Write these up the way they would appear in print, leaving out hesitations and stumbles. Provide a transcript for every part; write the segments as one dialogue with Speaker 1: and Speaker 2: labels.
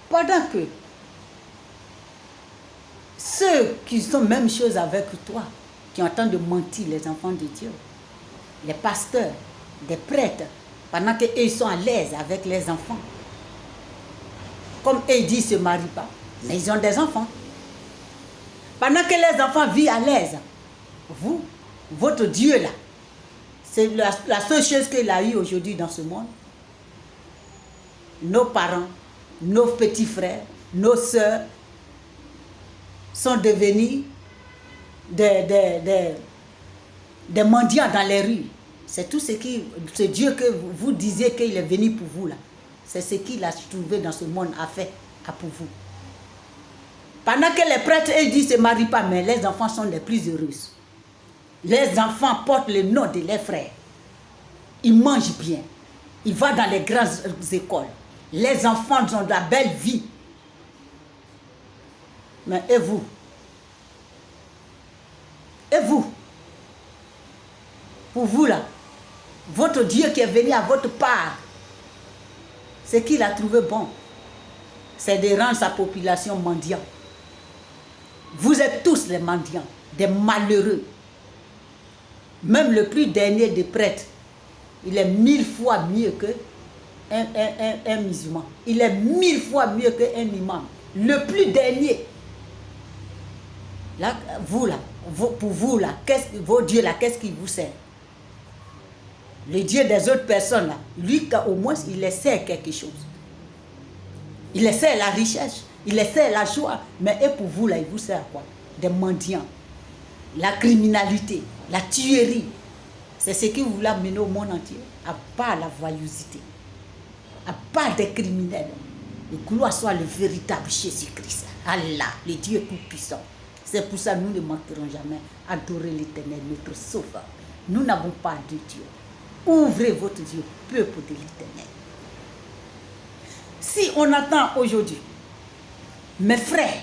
Speaker 1: Pendant que ceux qui sont même chose avec toi, qui ont en train de mentir, les enfants de Dieu, les pasteurs, les prêtres, pendant qu'eux ils sont à l'aise avec les enfants. Comme eux disent, ils ne se marient pas, mais ils ont des enfants. Pendant que les enfants vivent à l'aise, vous, votre Dieu là, c'est la seule chose qu'il a eu aujourd'hui dans ce monde. Nos parents, nos petits frères, nos sœurs sont devenus des mendiants dans les rues. C'est tout ce Dieu que vous disiez qu'il est venu pour vous là. C'est ce qu'il a trouvé dans ce monde a fait pour vous. Pendant que les prêtres ils disent ne se marient pas, mais les enfants sont les plus heureux. Les enfants portent le nom de leurs frères. Ils mangent bien. Ils vont dans les grandes écoles. Les enfants ont de la belle vie. Mais et vous? Et vous? Pour vous là, votre Dieu qui est venu à votre part, ce qu'il a trouvé bon, c'est de rendre sa population mendiante. Vous êtes tous les mendiants, des malheureux. Même le plus dernier des prêtres, il est 1000 fois mieux que un musulman. Il est 1000 fois mieux qu'un imam. Le plus dernier. Là, vous là, pour vous là, vos dieux là, qu'est-ce qui vous sert? Le Dieu des autres personnes là, lui au moins il essaie quelque chose. Il essaie la richesse, il essaie la joie, mais et pour vous là, il vous sert à quoi? Des mendiants, la criminalité, la tuerie. C'est ce qui vous l'a mené au monde entier, à part la voyouseté, à part des criminels. Et gloire soit le véritable Jésus-Christ, Allah, le Dieu tout-puissant. C'est pour ça que nous ne manquerons jamais adorer l'Éternel, notre Sauveur. Nous n'avons pas de Dieu. Ouvrez votre Dieu, peuple de l'Éternel. Si on attend aujourd'hui, mes frères,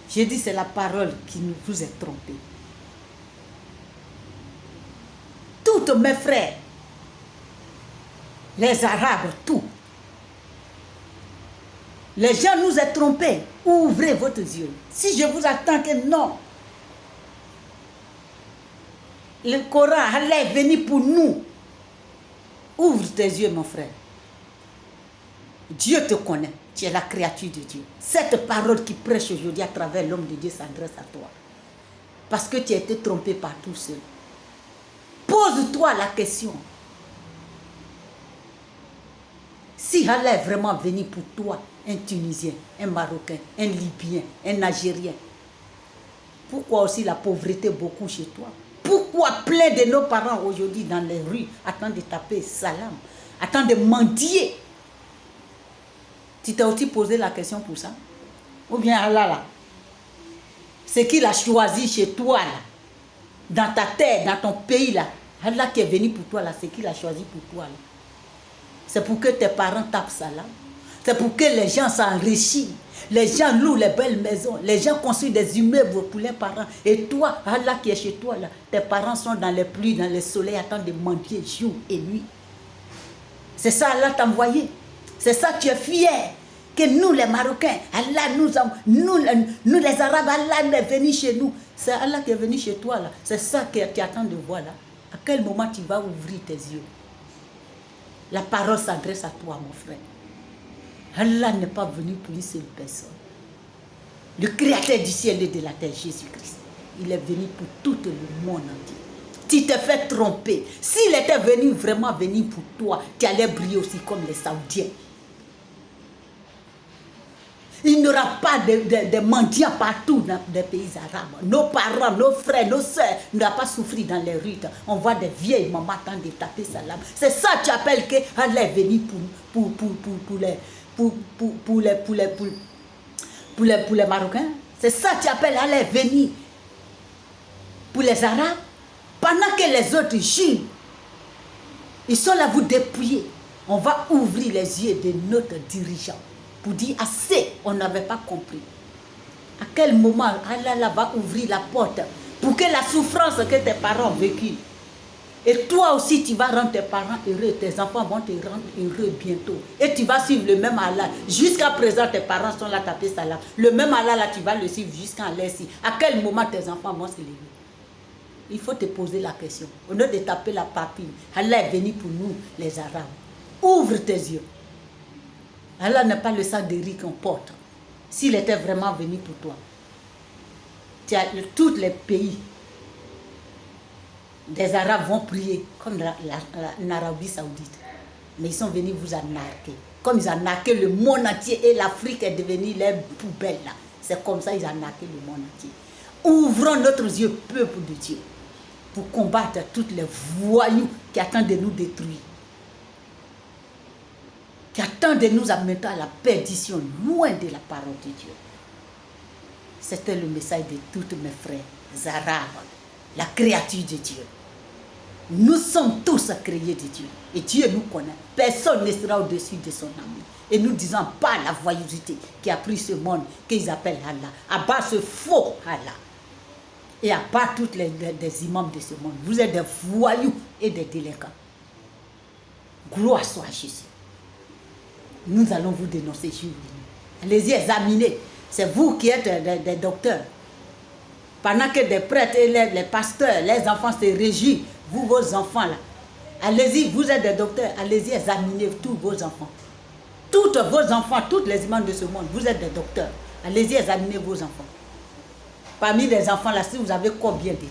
Speaker 1: j'ai dit c'est la parole qui nous vous est trompée. Toutes mes frères, les Arabes, tout. Les gens nous ont trompés. Ouvrez votre Dieu. Si je vous attends que non, le Coran allait venir pour nous. Ouvre tes yeux, mon frère. Dieu te connaît. Tu es la créature de Dieu. Cette parole qui prêche aujourd'hui à travers l'homme de Dieu s'adresse à toi. Parce que tu as été trompé par tout seul. Pose-toi la question. Si Allah est vraiment venu pour toi, un Tunisien, un Marocain, un Libyen, un Algérien, pourquoi aussi la pauvreté beaucoup chez toi? Pourquoi plein de nos parents aujourd'hui dans les rues attendent de taper salam, attendent de mendier? Tu t'es aussi posé la question pour ça? Ou bien Allah là, ce qu'il a choisi chez toi là, dans ta terre, dans ton pays là, Allah qui est venu pour toi là, ce qu'il a choisi pour toi là. C'est pour que tes parents tapent salam. C'est pour que les gens s'enrichissent. Les gens louent les belles maisons. Les gens construisent des immeubles pour les parents. Et toi, Allah qui est chez toi, là, tes parents sont dans les pluies, dans le soleil, attendent de mendier jour et nuit. C'est ça Allah t'a envoyé. C'est ça tu es fier. Que nous les Marocains, Allah nous les Arabes, Allah est venu chez nous. C'est Allah qui est venu chez toi là. C'est ça que tu attends de voir là. À quel moment tu vas ouvrir tes yeux? La parole s'adresse à toi, mon frère. Allah n'est pas venu pour une seule personne. Le créateur du ciel et de la terre, Jésus-Christ. Il est venu pour tout le monde entier. Tu t'es fait tromper. S'il était venu vraiment venir pour toi, tu allais briller aussi comme les Saoudiens. Il n'y aura pas de mendiants partout dans les pays arabes. Nos parents, nos frères, nos soeurs ne doivent pas souffrir dans les rues. On voit des vieilles mamans attendre de taper salam. C'est ça que tu appelles que Allah est venu pour les Marocains. C'est ça que tu appelles Allah est venu pour les Arabes. Pendant que les autres jurent, ils sont là vous dépouiller. On va ouvrir les yeux de notre dirigeant. Pour dire assez, on n'avait pas compris. À quel moment Allah va ouvrir la porte pour que la souffrance que tes parents ont vécue, Et toi aussi, tu vas rendre tes parents heureux, tes enfants vont te rendre heureux bientôt. Et tu vas suivre le même Allah. Jusqu'à présent, tes parents sont là tapés salam. Le même Allah là, tu vas le suivre jusqu'à l'aise. À quel moment tes enfants vont se lever? Il faut te poser la question. Au lieu de taper la papille, Allah est venu pour nous, les Arabes. Ouvre tes yeux. Allah n'est pas le sang de riz qu'on porte. S'il était vraiment venu pour toi, tu as tous les pays des Arabes vont prier comme l'Arabie Saoudite. Mais ils sont venus vous arnaquer. Comme ils arnaquaient le monde entier et l'Afrique est devenue les poubelles là. C'est comme ça qu'ils arnaquaient le monde entier. Ouvrons notre yeux, peuple de Dieu, pour combattre tous les voyous qui attendent de nous détruire. Qui attendent de nous amener à la perdition, loin de la parole de Dieu. C'était le message de tous mes frères arabes, la créature de Dieu. Nous sommes tous créés de Dieu. Et Dieu nous connaît. Personne ne sera au-dessus de son amour. Et nous disons pas la voyouseté qui a pris ce monde, qu'ils appellent Allah. Abat ce faux Allah. Et abat tous les imams de ce monde. Vous êtes des voyous et des délinquants. Gloire soit à Jésus. Nous allons vous dénoncer jour et nuit. Allez-y, examinez. C'est vous qui êtes des docteurs. Pendant que des prêtres et les pasteurs, les enfants se réjouissent, vous, vos enfants là, allez-y, vous êtes des docteurs, allez-y, examinez tous vos enfants. Tous vos enfants, toutes les imams de ce monde, vous êtes des docteurs. Allez-y, examinez vos enfants. Parmi les enfants là, si vous avez combien dedans?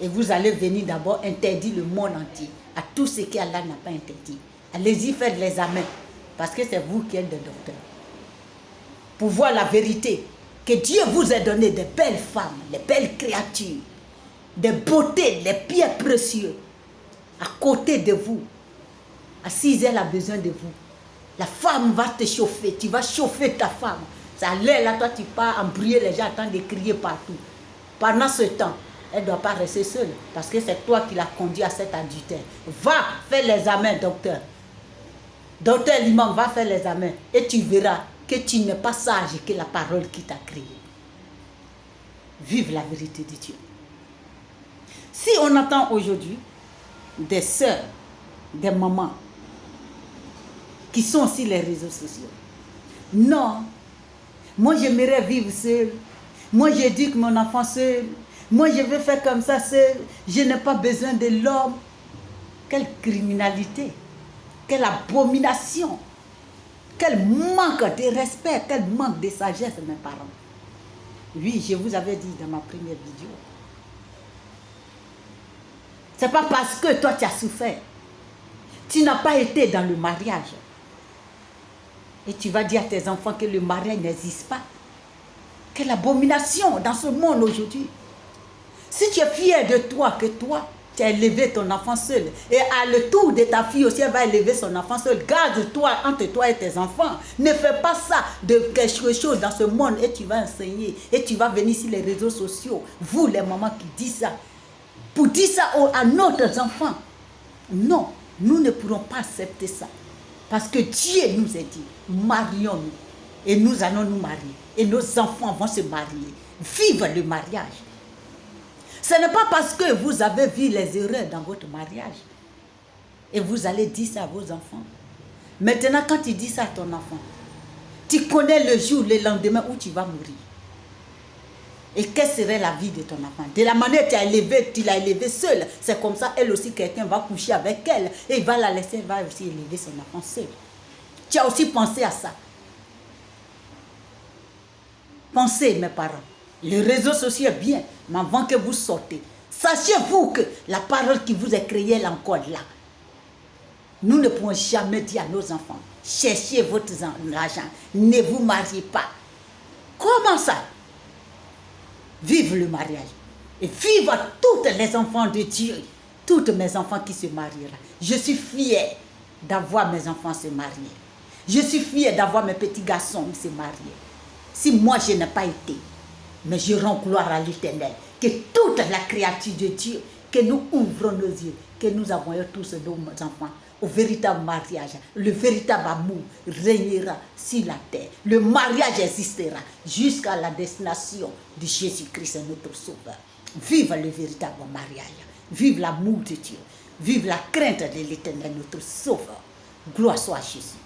Speaker 1: Et vous allez venir d'abord interdire le monde entier à tout ce qu'Allah n'a pas interdit. Allez-y, faites l'examen, parce que c'est vous qui êtes des docteurs. Pour voir la vérité, que Dieu vous ait donné des belles femmes, des belles créatures, des beautés, des pierres précieuses à côté de vous. Assise, elle a besoin de vous. La femme va te chauffer, tu vas chauffer ta femme. Ça l'air là, toi tu pars embrouiller les gens, attendre de crier partout. Pendant ce temps, elle ne doit pas rester seule, parce que c'est toi qui l'as conduit à cet adultère. Va faire l'examen, docteur. Docteur l'imam, va faire l'examen et tu verras que tu n'es pas sage que la parole qui t'a créé. Vive la vérité de Dieu. Si on entend aujourd'hui des sœurs, des mamans qui sont sur les réseaux sociaux, non, moi j'aimerais vivre seule, moi j'éduque mon enfant seul, moi je veux faire comme ça seul, je n'ai pas besoin de l'homme. Quelle criminalité, quelle abomination, quel manque de respect, quel manque de sagesse, mes parents. Oui, je vous avais dit dans ma première vidéo. Ce n'est pas parce que toi tu as souffert. Tu n'as pas été dans le mariage. Et tu vas dire à tes enfants que le mariage n'existe pas. Quelle abomination dans ce monde aujourd'hui. Si tu es fier de toi, que toi, tu as élevé ton enfant seul, et à le tour de ta fille aussi, elle va élever son enfant seul, garde-toi entre toi et tes enfants. Ne fais pas ça de quelque chose dans ce monde et tu vas enseigner, et tu vas venir sur les réseaux sociaux, vous les mamans qui disent ça, pour dire ça à nos enfants. Non, nous ne pourrons pas accepter ça. Parce que Dieu nous a dit, marions-nous, et nous allons nous marier, et nos enfants vont se marier. Vive le mariage. Ce n'est pas parce que vous avez vu les erreurs dans votre mariage et vous allez dire ça à vos enfants. Maintenant, quand tu dis ça à ton enfant, tu connais le jour, le lendemain où tu vas mourir. Et quelle serait la vie de ton enfant? De la manière que tu l'as élevé seul, c'est comme ça, elle aussi, quelqu'un va coucher avec elle et il va la laisser, elle va aussi élever son enfant seul. Tu as aussi pensé à ça. Pensez, mes parents. Les réseaux sociaux est bien, mais avant que vous sortez, sachez-vous que la parole qui vous est créée, elle est encore là. Nous ne pouvons jamais dire à nos enfants, cherchez votre argent, ne vous mariez pas. Comment ça? Vive le mariage. Et vive à tous les enfants de Dieu, tous mes enfants qui se marieront. Je suis fière d'avoir mes enfants se marier. Je suis fière d'avoir mes petits garçons se marier. Si moi je n'ai pas été, mais je rends gloire à l'Éternel, que toute la créature de Dieu, que nous ouvrons nos yeux, que nous envoyons tous nos enfants au véritable mariage. Le véritable amour régnera sur la terre. Le mariage existera jusqu'à la destination de Jésus-Christ, notre Sauveur. Vive le véritable mariage. Vive l'amour de Dieu. Vive la crainte de l'Éternel, notre Sauveur. Gloire soit à Jésus.